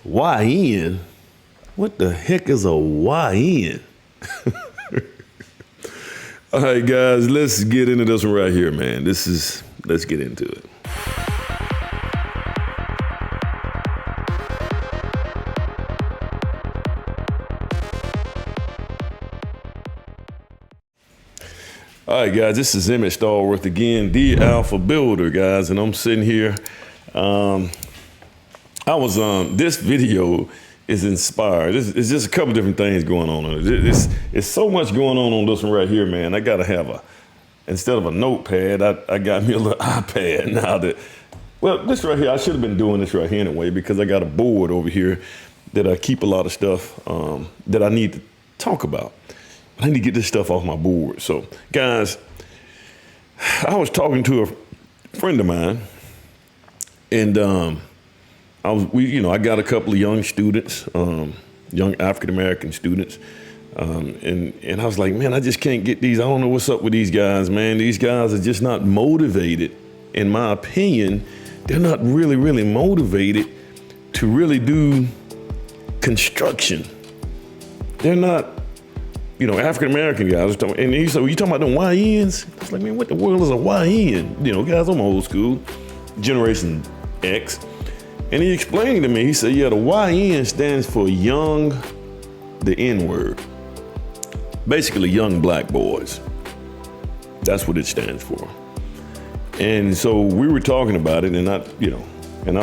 YN? What the heck is a YN? All right, guys, let's get into this one right here, man. Let's get into it. All right, guys, this is Emmett Stallworth again, the Alpha Builder, guys, and I'm sitting here. This video is inspired. It's just a couple different things going on. It's so much going on this one right here, man. I gotta have instead of a notepad, I got me a little iPad now this right here, I should have been doing this right here anyway, because I got a board over here that I keep a lot of stuff that I need to talk about. I need to get this stuff off my board. So, guys, I was talking to a friend of mine, and I got a couple of young students, young African-American students, and I was like, man, I just can't get these. I don't know what's up with these guys, man. These guys are just not motivated. In my opinion, they're not really, really motivated to really do construction. They're not, African-American guys. And he said, well, you talking about them YNs? I was like, man, what the world is a YN? Guys, I'm old school, Generation X. And he explained to me, he said, yeah, the YN stands for young, the N-word. Basically, young black boys. That's what it stands for. And so we were talking about it, and I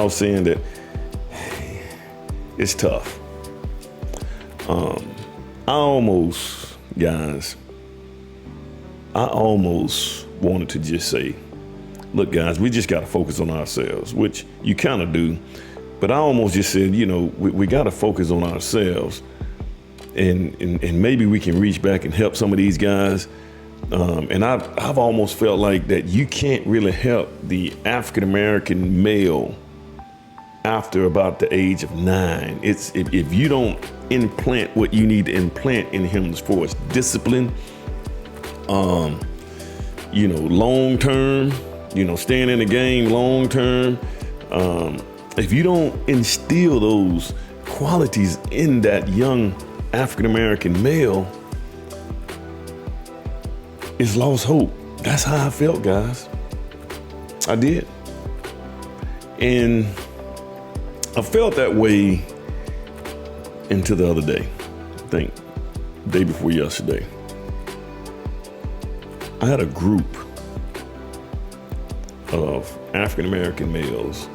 was saying that it's tough. I almost wanted to just say, look, guys, we just got to focus on ourselves, which you kind of do. But I almost just said, we got to focus on ourselves, and maybe we can reach back and help some of these guys. And I've almost felt like that you can't really help the African-American male after about the age of 9. It's if you don't implant what you need to implant in him as far as discipline, long term, staying in the game long term. If you don't instill those qualities in that young African-American male, it's lost hope. That's how I felt, guys. I did. And I felt that way until the other day. I think the day before yesterday. I had a group of African-American males,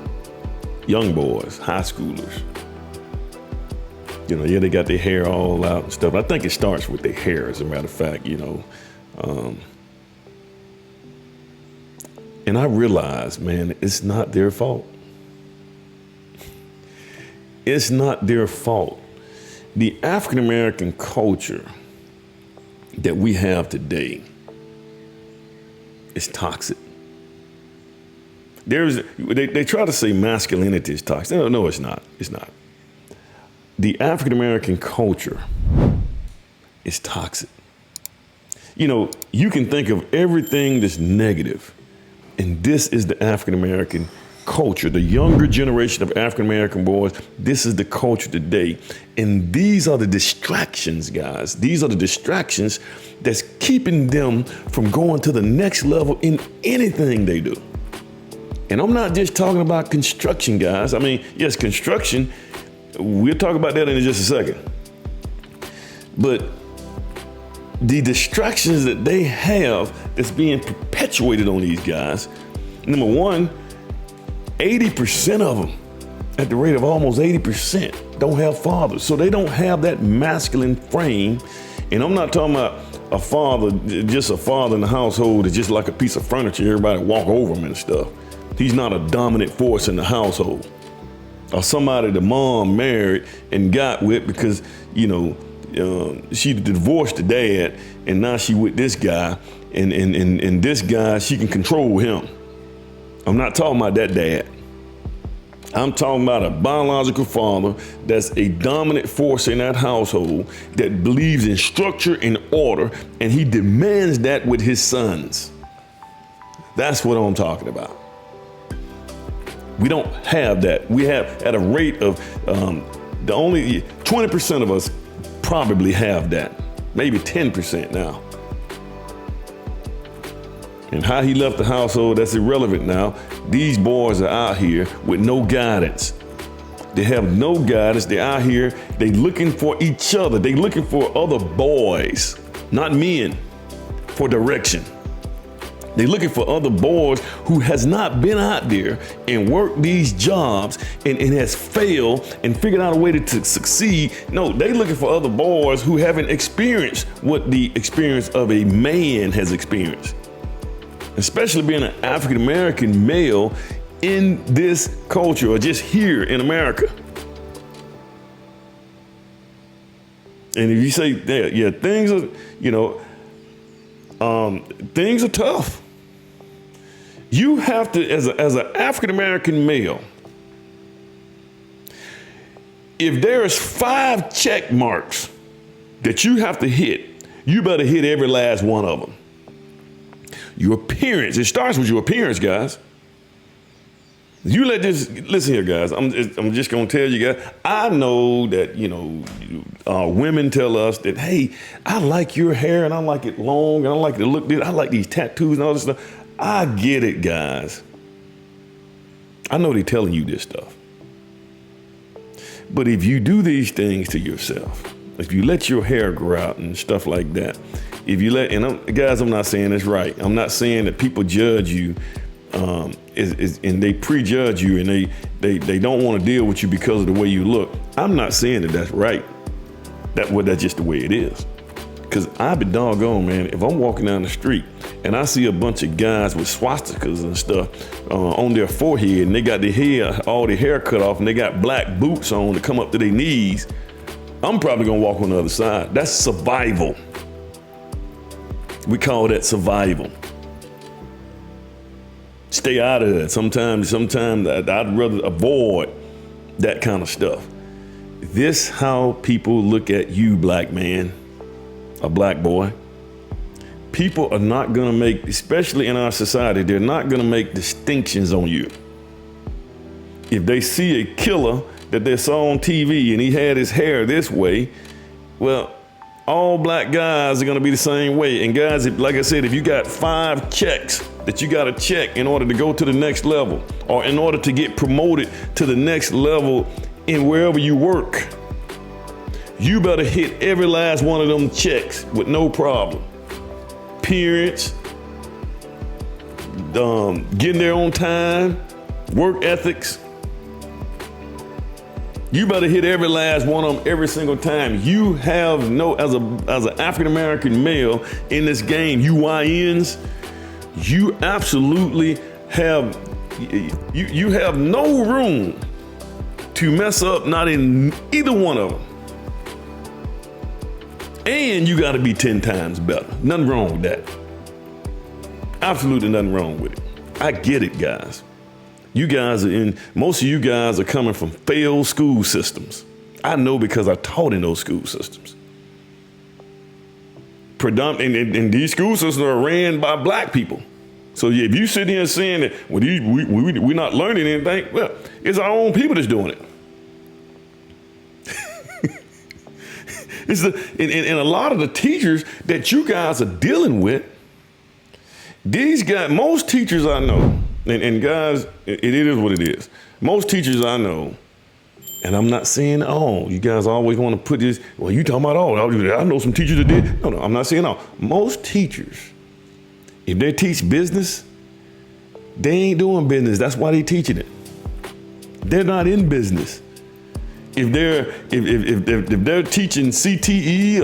young boys, high schoolers. They got their hair all out and stuff. I think it starts with their hair, as a matter of fact, and I realized, man, it's not their fault. It's not their fault. The African-American culture that we have today is toxic. They try to say masculinity is toxic. No, it's not. It's not. The African-American culture is toxic. You can think of everything that's negative, and this is the African-American culture, the younger generation of African-American boys. This is the culture today. And these are the distractions, guys. These are the distractions that's keeping them from going to the next level in anything they do. And I'm not just talking about construction, guys. I mean, yes, construction, we'll talk about that in just a second. But the distractions that they have that's being perpetuated on these guys, number one, 80% of them, at the rate of almost 80%, don't have fathers. So they don't have that masculine frame. And I'm not talking about a father, just a father in the household is just like a piece of furniture. Everybody walk over him and stuff. He's not a dominant force in the household. Or somebody the mom married and got with because, she divorced the dad and now she with this guy. And this guy, she can control him. I'm not talking about that dad. I'm talking about a biological father that's a dominant force in that household that believes in structure and order, and he demands that with his sons. That's what I'm talking about. We don't have that. We have at a rate of the only 20% of us probably have that, maybe 10% now. And how he left the household, that's irrelevant now. These boys are out here with no guidance. They have no guidance. They're out here, they looking for each other. They looking for other boys, not men, for direction. They're looking for other boys who has not been out there and worked these jobs and has failed and figured out a way to succeed. No, they're looking for other boys who haven't experienced what the experience of a man has experienced. Especially being an African-American male in this culture or just here in America. And if you say, yeah, things are, things are tough. You have to, as an African-American male, if there's 5 check marks that you have to hit, you better hit every last one of them. Your appearance, it starts with your appearance, guys. You listen here, guys. I'm just gonna tell you guys. I know that women tell us that, hey, I like your hair and I like it long and I like the look. I like these tattoos and all this stuff. I get it, guys. I know they're telling you this stuff. But if you do these things to yourself, if you let your hair grow out and stuff like that, guys, I'm not saying it's right. I'm not saying that people judge you. And they prejudge you and they don't want to deal with you because of the way you look. I'm not saying that that's right. That's just the way it is. Because I be doggone, man, if I'm walking down the street and I see a bunch of guys with swastikas and stuff on their forehead and they got all their hair cut off and they got black boots on to come up to their knees, I'm probably gonna walk on the other side. That's survival. We call that survival. Stay out of that. Sometimes I'd rather avoid that kind of stuff. This how people look at you, black man, a black boy. People are not gonna make, especially in our society, they're not gonna make distinctions on you. If they see a killer that they saw on TV and he had his hair this way, well, all black guys are gonna be the same way. And guys, like I said, if you got 5 checks that you gotta check in order to go to the next level or in order to get promoted to the next level in wherever you work, you better hit every last one of them checks with no problem. Appearance, getting there on time, work ethics. You better hit every last one of them every single time. You have as an African-American male in this game, YNs, you absolutely have, you have no room to mess up, not in either one of them. And you gotta be 10 times better. Nothing wrong with that. Absolutely nothing wrong with it. I get it, guys. Most of you guys are coming from failed school systems. I know because I taught in those school systems. And these school systems are ran by black people. So if you sit here saying that, well, we're not learning anything, well, it's our own people that's doing it. And a lot of the teachers that you guys are dealing with, these guys, most teachers I know, and guys, it is what it is. Most teachers I know, and I'm not saying all, you guys always want to put this, well, you talking about all, I know some teachers that did. No, I'm not saying all. Most teachers, if they teach business, they ain't doing business. That's why they teaching it. They're not in business. If they're teaching CTE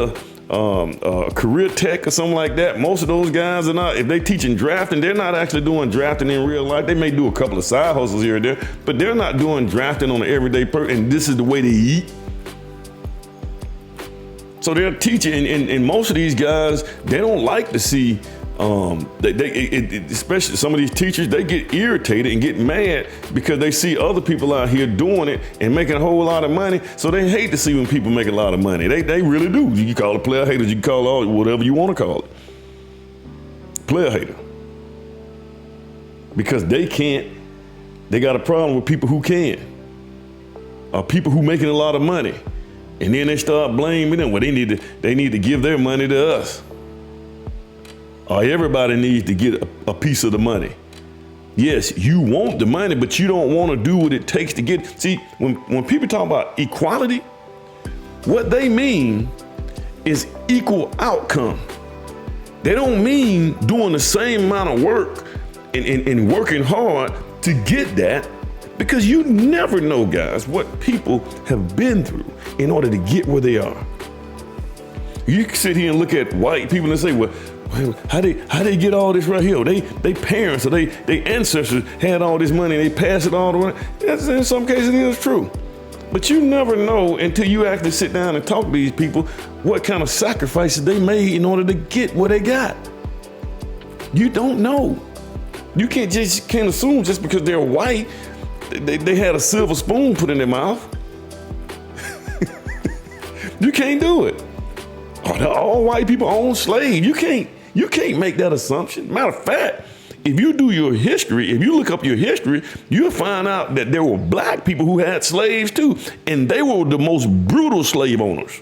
or career tech or something like that, most of those guys are not. If they teaching drafting, they're not actually doing drafting in real life. They may do a couple of side hustles here and there, but they're not doing drafting on an everyday person. And this is the way they eat. So they're teaching, and most of these guys, they don't like to see. Especially some of these teachers, they get irritated and get mad because they see other people out here doing it and making a whole lot of money. So they hate to see when people make a lot of money. They really do. You can call it player haters. You can call it whatever you want to call it. Player hater. Because they can't They got a problem with people who can, or people who making a lot of money. And then they start blaming them. Well, they need to give their money to us. Or everybody needs to get a piece of the money. Yes, you want the money, but you don't want to do what it takes to get it. See, when people talk about equality, what they mean is equal outcome. They don't mean doing the same amount of work and working hard to get that, because you never know, guys, what people have been through in order to get where they are. You can sit here and look at white people and say, well, how they get all this right here? They parents or they ancestors had all this money and they pass it all around. In some cases, it is true. But you never know until you actually sit down and talk to these people what kind of sacrifices they made in order to get what they got. You don't know. You can't assume just because they're white, they had a silver spoon put in their mouth. You can't do it. All white people own slaves. You can't make that assumption. Matter of fact, if you do your history, if you look up your history, you'll find out that there were black people who had slaves too, and they were the most brutal slave owners.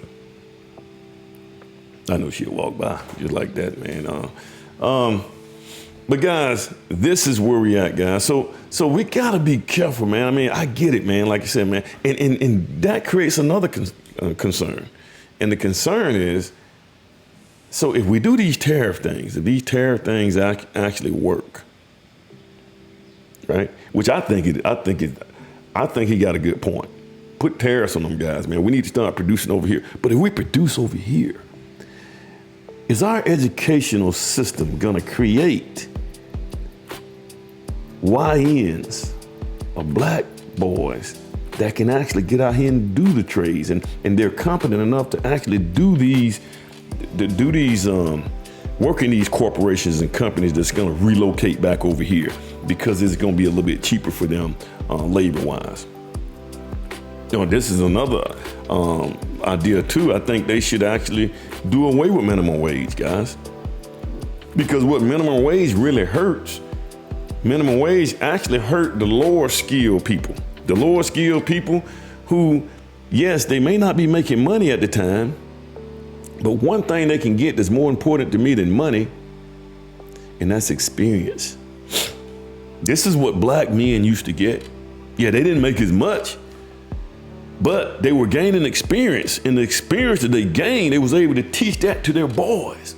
I know she'll walk by just like that, man. But guys, this is where we at, guys. So we gotta be careful, man. I mean, I get it, man. Like you said, man, and that creates another concern, and the concern is, so if we do these tariff things, if these tariff things actually work, right? Which I think he got a good point. Put tariffs on them guys, man. We need to start producing over here. But if we produce over here, is our educational system gonna create YNs or black boys that can actually get out here and do the trades, and they're competent enough to actually work in these corporations and companies that's gonna relocate back over here because it's gonna be a little bit cheaper for them labor-wise. This is another idea too. I think they should actually do away with minimum wage, guys. Because what minimum wage really hurts, minimum wage actually hurt the lower skilled people. The lower skilled people who, yes, they may not be making money at the time, but one thing they can get that's more important to me than money, and that's experience. This is what black men used to get. Yeah, they didn't make as much, but they were gaining experience, and the experience that they gained, they was able to teach that to their boys.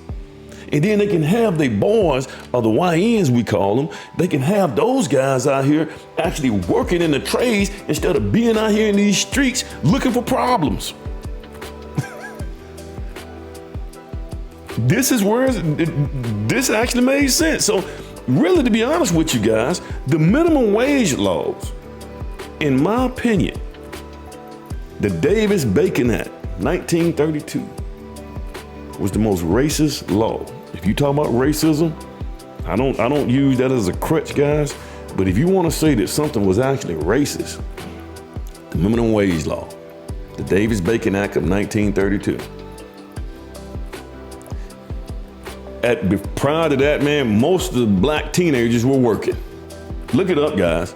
And then they can have their boys, or the YNs we call them, they can have those guys out here actually working in the trades instead of being out here in these streets looking for problems. This is where this actually made sense. So really, to be honest with you guys, the minimum wage laws, in my opinion, the Davis-Bacon Act, 1932, was the most racist law. If you talk about racism, I don't use that as a crutch, guys, but if you want to say that something was actually racist, the minimum wage law, the Davis-Bacon Act of 1932. Prior to that, man, most of the black teenagers were working. Look it up, guys.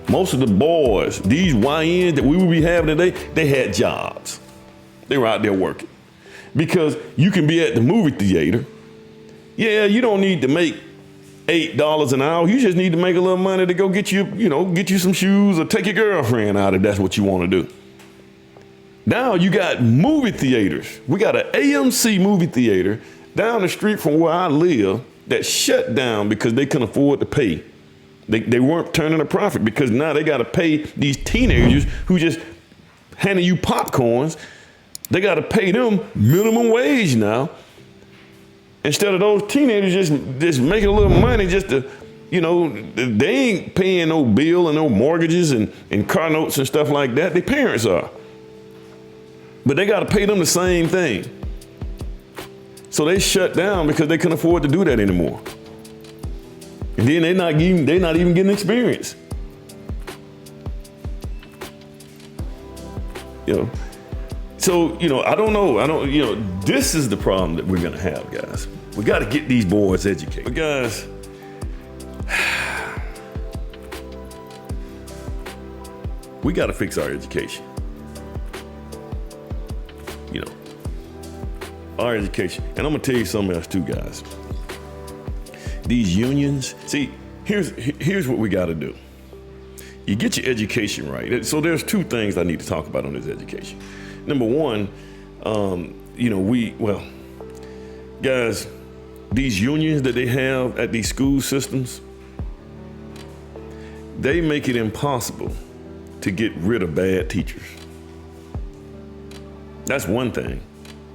Most of the boys, these YNs that we would be having today, they had jobs. They were out there working. Because you can be at the movie theater. Yeah, you don't need to make $8 an hour. You just need to make a little money to go get you some shoes or take your girlfriend out if that's what you want to do. Now you got movie theaters. We got an AMC movie theater down the street from where I live that shut down because they couldn't afford to pay. They weren't turning a profit because now they got to pay these teenagers who just handing you popcorns. They got to pay them minimum wage now. Instead of those teenagers just making a little money just to, they ain't paying no bill and no mortgages and car notes and stuff like that. Their parents are. But they got to pay them the same thing. So they shut down because they couldn't afford to do that anymore. And then they're not even getting experience. So, I don't know. This is the problem that we're going to have, guys. We got to get these boys educated. But guys, We got to fix our education. You know, our education. And I'm gonna tell you something else too, guys. These unions, see, here's what we got to do. You get your education right. So there's two things I need to talk about on this education. Number one, guys, these unions that they have at these school systems, they make it impossible to get rid of bad teachers. That's one thing.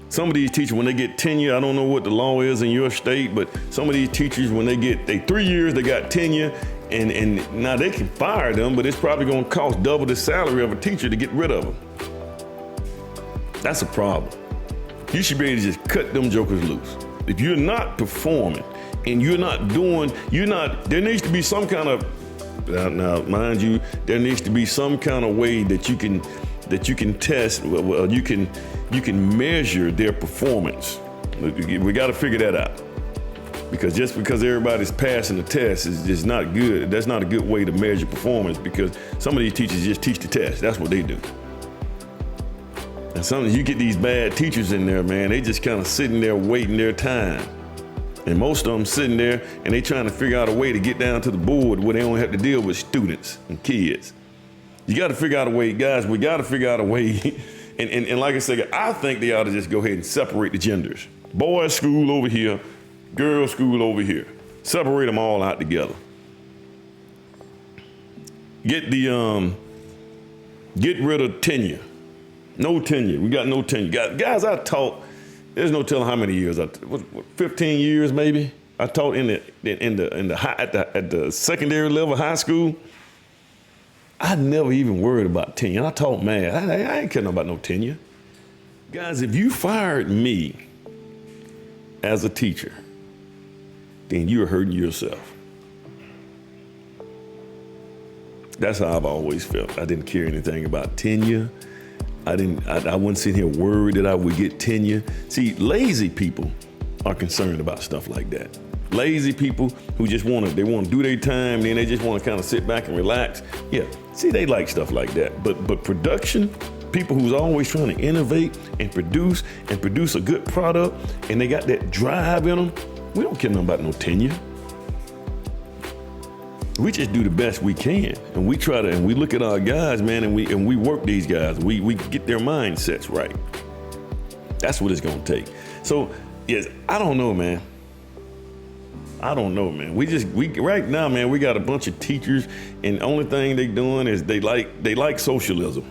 Some of these teachers, when they get tenure, I don't know what the law is in your state, but some of these teachers, when they 3 years, they got tenure, and now they can fire them, but it's probably gonna cost double the salary of a teacher to get rid of them. That's a problem. You should be able to just cut them jokers loose. If you're not performing and there needs to be some kind of, now mind you, there needs to be some kind of way that you can test, you can measure their performance. We got to figure that out. Because just because everybody's passing the test is just not good. That's not a good way to measure performance, because some of these teachers just teach the test. That's what they do. And sometimes you get these bad teachers in there, man, they just kind of sitting there waiting their time. And most of them sitting there and they trying to figure out a way to get down to the board where they don't have to deal with students and kids. You got to figure out a way, guys, we got to figure out a way. And like I said, I think they ought to just go ahead and separate the genders. Boys school over here, girls school over here. Separate them all out together. Get rid of tenure. No tenure. We got no tenure. Guys, I taught. There's no telling how many years. 15 years maybe. I taught at the secondary level, high school. I never even worried about tenure. I taught math. I ain't caring about no tenure. Guys, if you fired me as a teacher, then you're hurting yourself. That's how I've always felt. I didn't care anything about tenure. I wasn't sitting here worried that I would get tenure. See, lazy people are concerned about stuff like that. Lazy people who just want to do their time, then they just want to kind of sit back and relax. Yeah, see, they like stuff like that. But production, people who's always trying to innovate and produce a good product, and they got that drive in them, we don't care nothing about no tenure. We just do the best we can, and we look at our guys, man, and we work these guys. We get their mindsets right. That's what it's gonna take. So, yes, I don't know, man. We right now, man, we got a bunch of teachers, and the only thing they doing is they like socialism.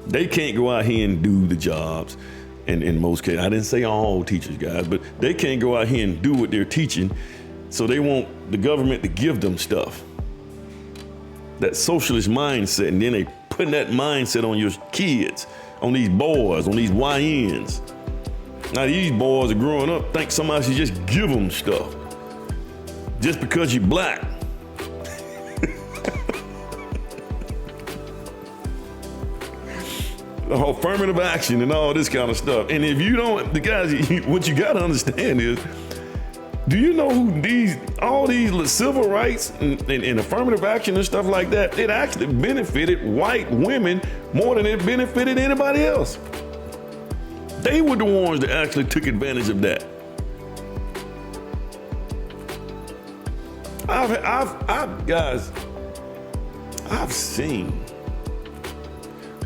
They can't go out here and do the jobs. And in most cases, I didn't say all teachers, guys, but they can't go out here and do what they're teaching. So they want the government to give them stuff. That socialist mindset, and then they putting that mindset on your kids, on these boys, on these YNs. Now these boys are growing up, think somebody should just give them stuff. Just because you're black. Affirmative action and all this kind of stuff. And if you don't, the guys, what you gotta understand is, do you know who all these civil rights and affirmative action and stuff like that, it actually benefited white women more than it benefited anybody else. They were the ones that actually took advantage of that. I've seen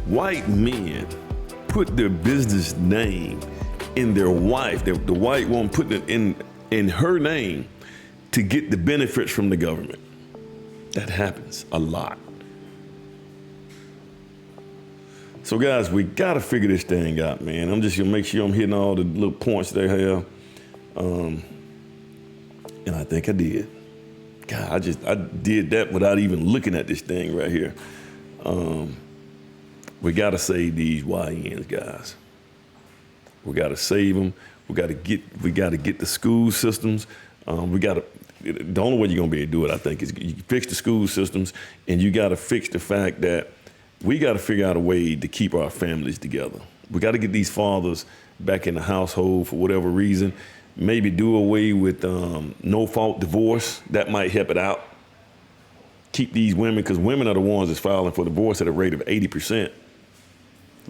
white men put their business name in their wife, the white woman putting it in her name to get the benefits from the government. That happens a lot. So guys, we gotta figure this thing out, man. I'm just gonna make sure I'm hitting all the little points they have. And I think I did. God, I did that without even looking at this thing right here. We gotta save these YNs, guys. We gotta save them. We gotta get the school systems. The only way you're gonna be able to do it, I think, is you fix the school systems, and you gotta fix the fact that we gotta figure out a way to keep our families together. We gotta get these fathers back in the household for whatever reason. Maybe do away with no-fault divorce. That might help it out. keep these women, because women are the ones that's filing for divorce at a rate of 80%.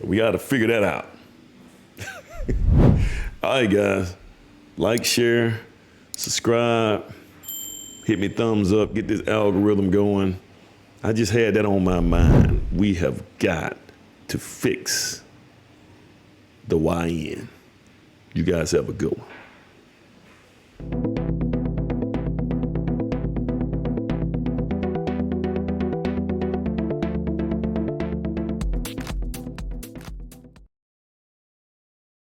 We got to figure that out. All right, guys. Like, share, subscribe, hit me thumbs up, get this algorithm going. I just had that on my mind. We have got to fix the YN. You guys have a good one.